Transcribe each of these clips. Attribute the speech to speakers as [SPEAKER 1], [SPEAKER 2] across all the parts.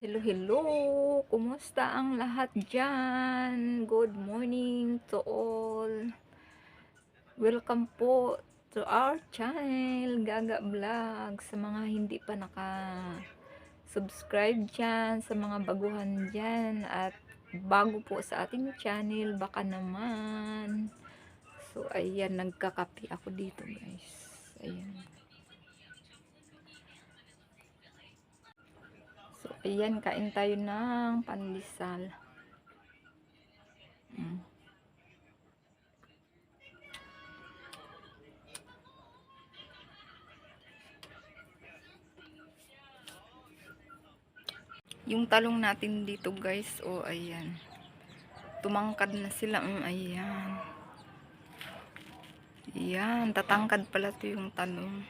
[SPEAKER 1] Hello, hello! Kumusta ang lahat dyan? Good morning to all. Welcome po to our channel, Gaga Vlog. Sa mga hindi pa naka-subscribe dyan, sa mga baguhan dyan, at bago po sa ating channel, baka naman. So, ayan, nagkakape ako dito, guys. Ayan. So, ayan, kain tayo ng pandesal. Mm. Yung talong natin dito, guys, oh, ayan. Tumangkad na sila, ayan. Ayan, tatangkad pala to yung talong.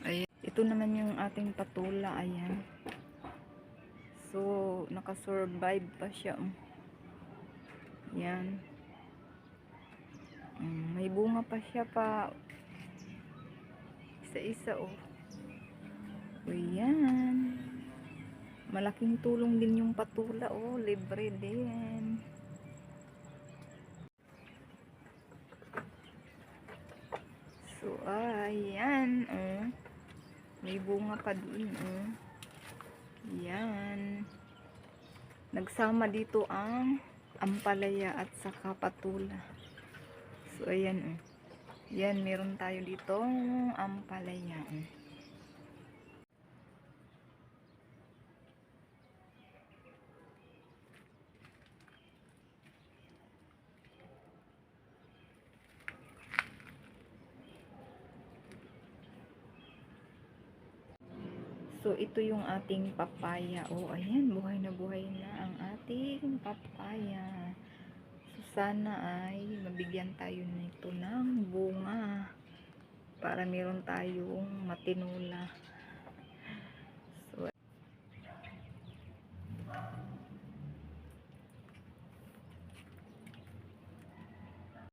[SPEAKER 1] Ayan. Ito naman yung ating patula, ayan. So, nakasurvive pa siya, Ayan. May bunga pa siya pa. Isa-isa, oh. Ayan. Malaking tulong din yung patula, oh. Libre din. So, ayan, oh. May bunga pa din, oh. Ayan. Nagsama dito ang ampalaya at saka patula. So, ayan, oh. Yan, meron tayo dito ampalaya. So, ito yung ating papaya. Oh, ayan, buhay na ang ating papaya. So, sana ay mabigyan tayo nito ng bunga para meron tayong matinula.